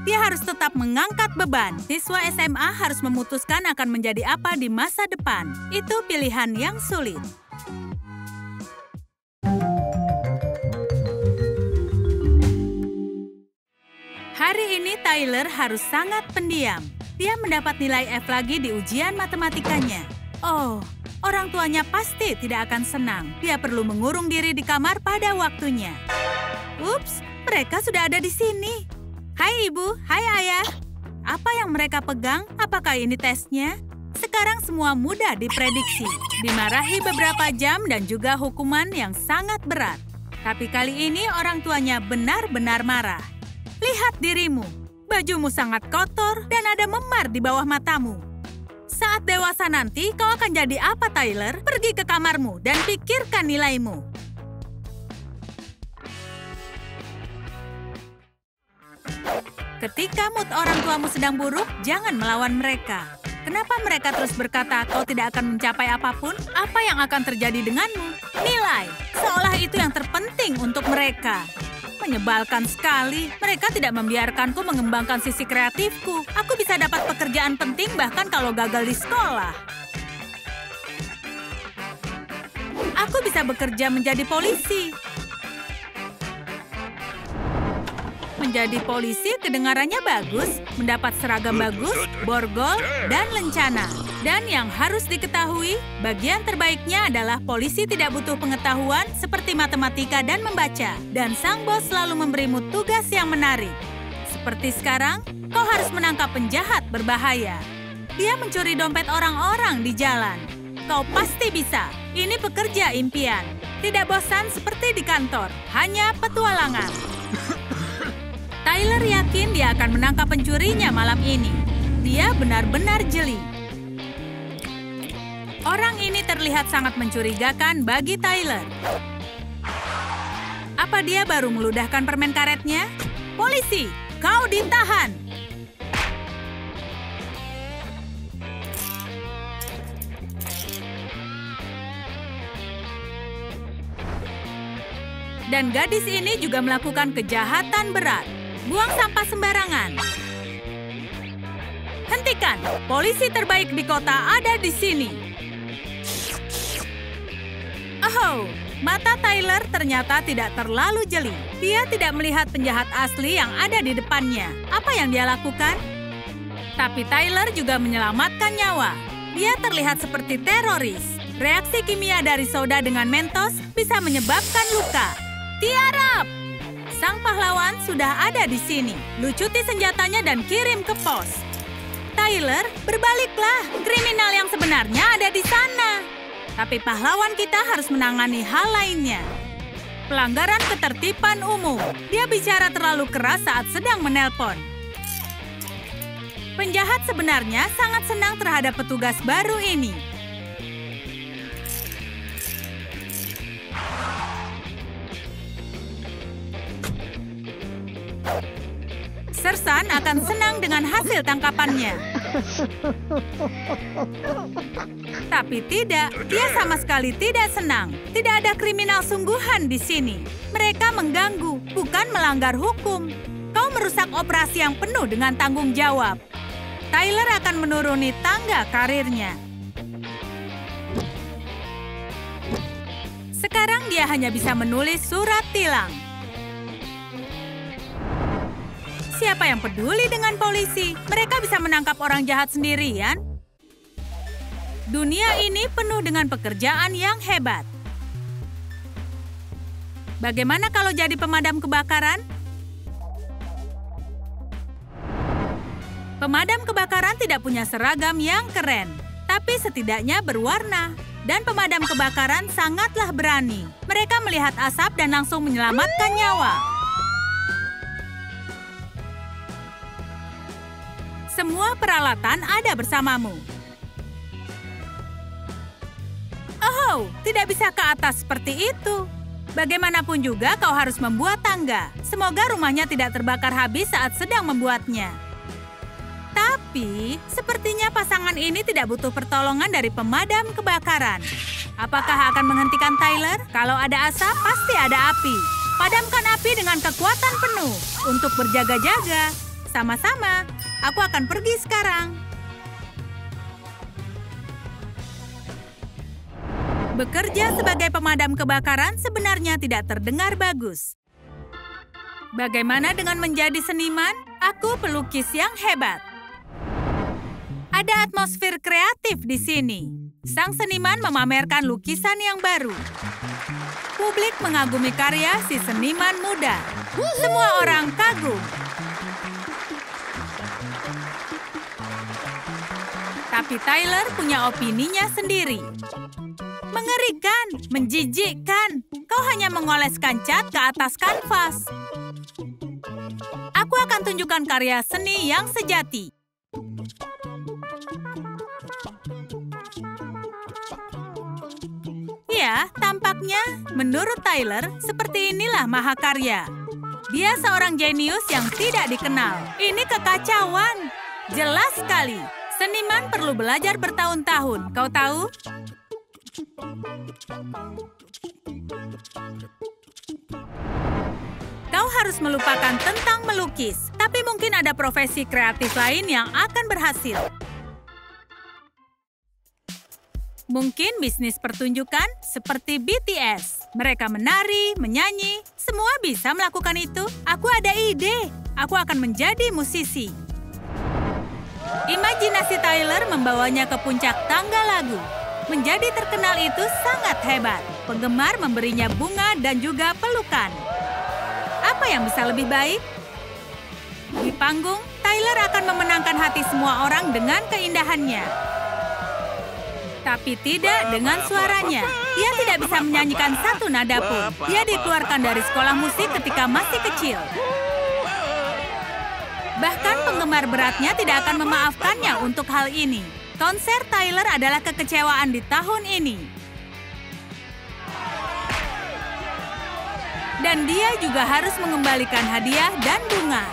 Dia harus tetap mengangkat beban. Siswa SMA harus memutuskan akan menjadi apa di masa depan. Itu pilihan yang sulit. Hari ini Tyler harus sangat pendiam. Dia mendapat nilai F lagi di ujian matematikanya. Oh, orang tuanya pasti tidak akan senang. Dia perlu mengurung diri di kamar pada waktunya. Ups, mereka sudah ada di sini. Hai Ibu, hai Ayah. Apa yang mereka pegang? Apakah ini tesnya? Sekarang semua mudah diprediksi. Dimarahi beberapa jam dan juga hukuman yang sangat berat. Tapi kali ini orang tuanya benar-benar marah. Lihat dirimu, bajumu sangat kotor dan ada memar di bawah matamu. Saat dewasa nanti, kau akan jadi apa, Tyler? Pergi ke kamarmu dan pikirkan nilaimu. Ketika mood orang tuamu sedang buruk, jangan melawan mereka. Kenapa mereka terus berkata kau tidak akan mencapai apapun? Apa yang akan terjadi denganmu? Nilai, seolah itu yang terpenting untuk mereka. Menyebalkan sekali. Mereka tidak membiarkanku mengembangkan sisi kreatifku. Aku bisa dapat pekerjaan penting bahkan kalau gagal di sekolah. Aku bisa bekerja menjadi polisi. Menjadi polisi kedengarannya bagus, mendapat seragam bagus, borgol, dan lencana. Dan yang harus diketahui, bagian terbaiknya adalah polisi tidak butuh pengetahuan seperti matematika dan membaca. Dan sang bos selalu memberimu tugas yang menarik. Seperti sekarang, kau harus menangkap penjahat berbahaya. Dia mencuri dompet orang-orang di jalan. Kau pasti bisa. Ini pekerja impian. Tidak bosan seperti di kantor, hanya petualangan. Tyler yakin dia akan menangkap pencurinya malam ini. Dia benar-benar jeli. Orang ini terlihat sangat mencurigakan bagi Tyler. Apa dia baru meludahkan permen karetnya? Polisi, kau ditahan! Dan gadis ini juga melakukan kejahatan berat. Buang sampah sembarangan. Hentikan! Polisi terbaik di kota ada di sini. Oh, mata Tyler ternyata tidak terlalu jeli. Dia tidak melihat penjahat asli yang ada di depannya. Apa yang dia lakukan? Tapi Tyler juga menyelamatkan nyawa. Dia terlihat seperti teroris. Reaksi kimia dari soda dengan Mentos bisa menyebabkan luka. Tiarap! Sang pahlawan sudah ada di sini. Lucuti senjatanya dan kirim ke pos. Tyler, berbaliklah. Kriminal yang sebenarnya ada di sana. Tapi pahlawan kita harus menangani hal lainnya. Pelanggaran ketertiban umum. Dia bicara terlalu keras saat sedang menelpon. Penjahat sebenarnya sangat senang terhadap petugas baru ini. Sersan akan senang dengan hasil tangkapannya. Tapi tidak, dia sama sekali tidak senang. Tidak ada kriminal sungguhan di sini. Mereka mengganggu, bukan melanggar hukum. Kau merusak operasi yang penuh dengan tanggung jawab. Tyler akan menuruni tangga karirnya. Sekarang dia hanya bisa menulis surat tilang. Siapa yang peduli dengan polisi? Mereka bisa menangkap orang jahat sendirian. Dunia ini penuh dengan pekerjaan yang hebat. Bagaimana kalau jadi pemadam kebakaran? Pemadam kebakaran tidak punya seragam yang keren, tapi setidaknya berwarna. Dan pemadam kebakaran sangatlah berani. Mereka melihat asap dan langsung menyelamatkan nyawa. Semua peralatan ada bersamamu. Oh, tidak bisa ke atas seperti itu. Bagaimanapun juga kau harus membuat tangga. Semoga rumahnya tidak terbakar habis saat sedang membuatnya. Tapi, sepertinya pasangan ini tidak butuh pertolongan dari pemadam kebakaran. Apakah akan menghentikan Tyler? Kalau ada asap, pasti ada api. Padamkan api dengan kekuatan penuh untuk berjaga-jaga. Sama-sama. Aku akan pergi sekarang. Bekerja sebagai pemadam kebakaran sebenarnya tidak terdengar bagus. Bagaimana dengan menjadi seniman? Aku pelukis yang hebat. Ada atmosfer kreatif di sini. Sang seniman memamerkan lukisan yang baru. Publik mengagumi karya si seniman muda. Semua orang kagum. Tapi Tyler punya opininya sendiri. Mengerikan, menjijikkan. Kau hanya mengoleskan cat ke atas kanvas. Aku akan tunjukkan karya seni yang sejati. Ya, tampaknya, menurut Tyler, seperti inilah mahakarya. Dia seorang jenius yang tidak dikenal. Ini kekacauan. Jelas sekali. Seniman perlu belajar bertahun-tahun. Kau tahu? Kau harus melupakan tentang melukis. Tapi mungkin ada profesi kreatif lain yang akan berhasil. Mungkin bisnis pertunjukan seperti BTS. Mereka menari, menyanyi, semua bisa melakukan itu. Aku ada ide. Aku akan menjadi musisi. Imajinasi Tyler membawanya ke puncak tangga lagu. Menjadi terkenal itu sangat hebat. Penggemar memberinya bunga dan juga pelukan. Apa yang bisa lebih baik? Di panggung, Tyler akan memenangkan hati semua orang dengan keindahannya. Tapi tidak dengan suaranya. Dia tidak bisa menyanyikan satu nada pun. Dia dikeluarkan dari sekolah musik ketika masih kecil. Bahkan penggemar beratnya tidak akan memaafkannya untuk hal ini. Konser Tyler adalah kekecewaan di tahun ini. Dan dia juga harus mengembalikan hadiah dan bunga.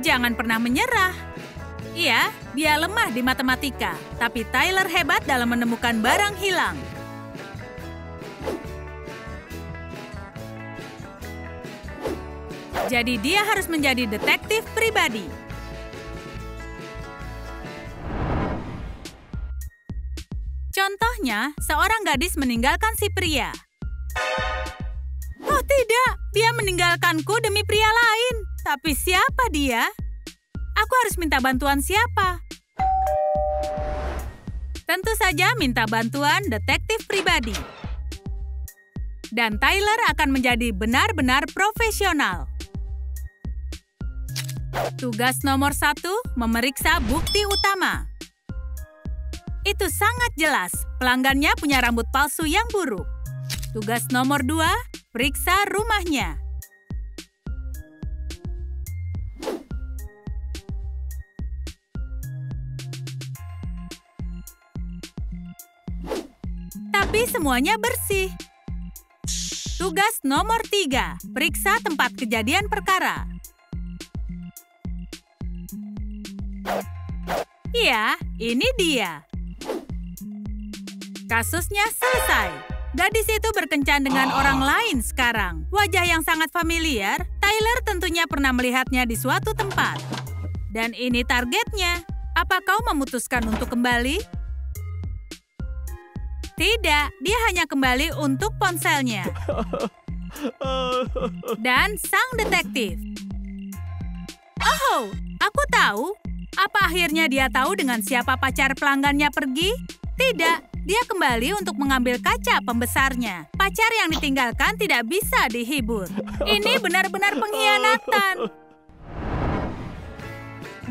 Jangan pernah menyerah. Iya, dia lemah di matematika, tapi Tyler hebat dalam menemukan barang hilang. Jadi dia harus menjadi detektif pribadi. Contohnya, seorang gadis meninggalkan si pria. Oh tidak, dia meninggalkanku demi pria lain. Tapi siapa dia? Aku harus minta bantuan siapa? Tentu saja minta bantuan detektif pribadi. Dan Tyler akan menjadi benar-benar profesional. Tugas nomor 1, memeriksa bukti utama. Itu sangat jelas, pelanggannya punya rambut palsu yang buruk. Tugas nomor 2, periksa rumahnya. Tapi semuanya bersih. Tugas nomor 3, periksa tempat kejadian perkara. Iya, ini dia. Kasusnya selesai. Gadis itu berkencan dengan orang lain sekarang. Wajah yang sangat familiar, Tyler tentunya pernah melihatnya di suatu tempat. Dan ini targetnya. Apa kau memutuskan untuk kembali? Tidak, dia hanya kembali untuk ponselnya. Dan sang detektif. Oh, aku tahu. Apa akhirnya dia tahu dengan siapa pacar pelanggannya pergi? Tidak, dia kembali untuk mengambil kaca pembesarnya. Pacar yang ditinggalkan tidak bisa dihibur. Ini benar-benar pengkhianatan.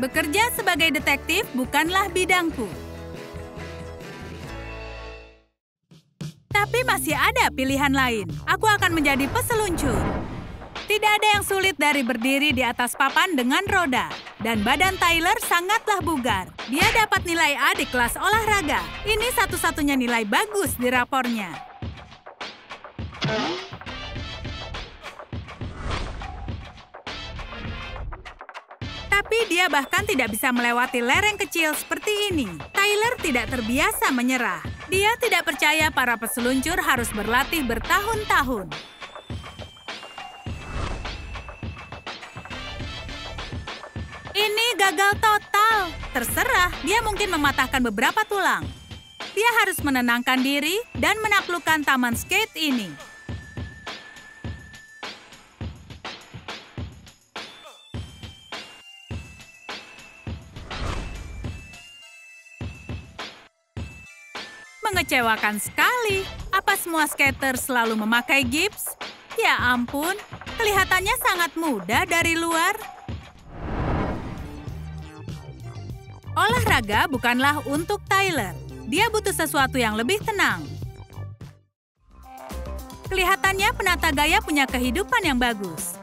Bekerja sebagai detektif bukanlah bidangku. Tapi masih ada pilihan lain. Aku akan menjadi peseluncur. Tidak ada yang sulit dari berdiri di atas papan dengan roda. Dan badan Tyler sangatlah bugar. Dia dapat nilai A di kelas olahraga. Ini satu-satunya nilai bagus di rapornya. Tapi Tapi dia bahkan tidak bisa melewati lereng kecil seperti ini. Tyler tidak terbiasa menyerah. Dia tidak percaya para peseluncur harus berlatih bertahun-tahun. Ini gagal total. Terserah, dia mungkin mematahkan beberapa tulang. Dia harus menenangkan diri dan menaklukkan taman skate ini. Mengecewakan sekali. Apa semua skater selalu memakai gips? Ya ampun, kelihatannya sangat mudah dari luar. Olahraga bukanlah untuk Tyler. Dia butuh sesuatu yang lebih tenang. Kelihatannya penata gaya punya kehidupan yang bagus.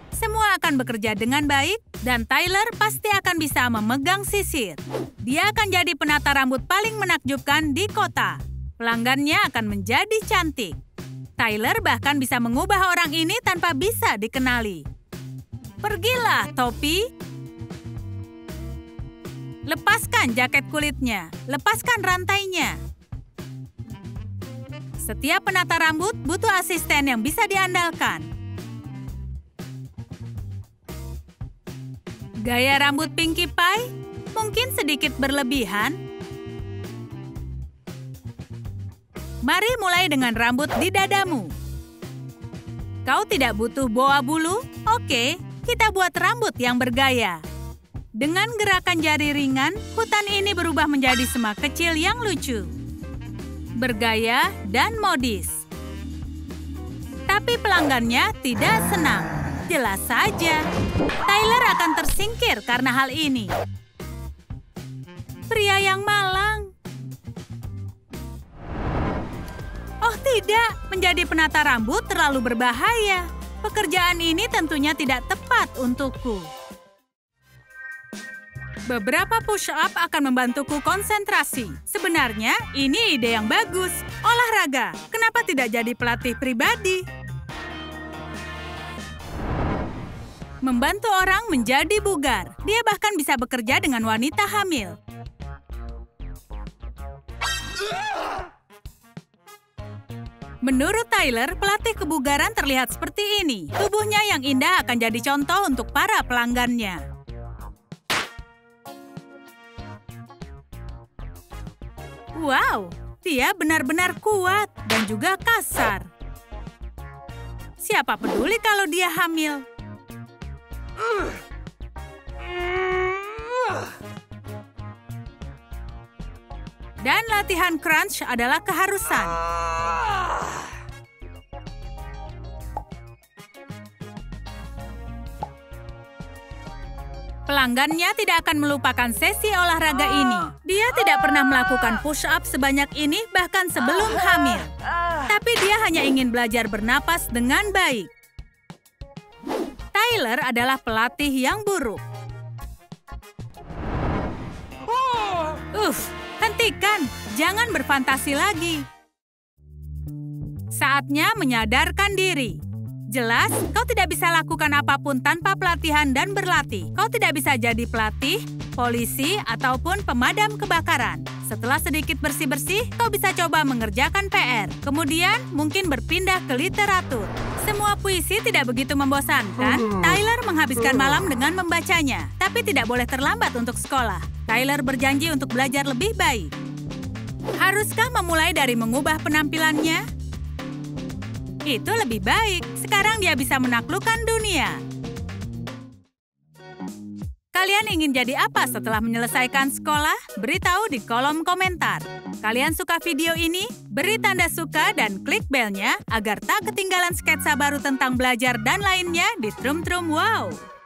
Semua akan bekerja dengan baik, dan Tyler pasti akan bisa memegang sisir. Dia akan jadi penata rambut paling menakjubkan di kota. Pelanggannya akan menjadi cantik. Tyler bahkan bisa mengubah orang ini tanpa bisa dikenali. Pergilah, topi. Lepaskan jaket kulitnya. Lepaskan rantainya. Setiap penata rambut butuh asisten yang bisa diandalkan. Gaya rambut Pinkie Pie mungkin sedikit berlebihan. Mari mulai dengan rambut di dadamu. Kau tidak butuh boa bulu? Oke, kita buat rambut yang bergaya. Dengan gerakan jari ringan, hutan ini berubah menjadi semak kecil yang lucu. Bergaya dan modis. Tapi pelanggannya tidak senang. Jelas saja, Tyler akan tersingkir karena hal ini. Pria yang malang. Oh tidak, menjadi penata rambut terlalu berbahaya. Pekerjaan ini tentunya tidak tepat untukku. Beberapa push-up akan membantuku konsentrasi. Sebenarnya, ini ide yang bagus. Olahraga, kenapa tidak jadi pelatih pribadi? Membantu orang menjadi bugar. Dia bahkan bisa bekerja dengan wanita hamil. Menurut Tyler, pelatih kebugaran terlihat seperti ini. Tubuhnya yang indah akan jadi contoh untuk para pelanggannya. Wow, dia benar-benar kuat dan juga kasar. Siapa peduli kalau dia hamil? Dan latihan crunch adalah keharusan. Pelanggannya tidak akan melupakan sesi olahraga ini. Dia tidak pernah melakukan push-up sebanyak ini bahkan sebelum hamil. Tapi dia hanya ingin belajar bernapas dengan baik. Tyler adalah pelatih yang buruk. Hentikan. Jangan berfantasi lagi. Saatnya menyadarkan diri. Jelas, kau tidak bisa lakukan apapun tanpa pelatihan dan berlatih. Kau tidak bisa jadi pelatih, polisi, ataupun pemadam kebakaran. Setelah sedikit bersih-bersih, kau bisa coba mengerjakan PR. Kemudian, mungkin berpindah ke literatur. Semua puisi tidak begitu membosankan. Tyler menghabiskan malam dengan membacanya, tapi tidak boleh terlambat untuk sekolah. Tyler berjanji untuk belajar lebih baik. Haruskah memulai dari mengubah penampilannya? Itu lebih baik. Sekarang dia bisa menaklukkan dunia. Kalian ingin jadi apa setelah menyelesaikan sekolah? Beritahu di kolom komentar. Kalian suka video ini? Beri tanda suka dan klik belnya agar tak ketinggalan sketsa baru tentang belajar dan lainnya di Trum Trum Wow.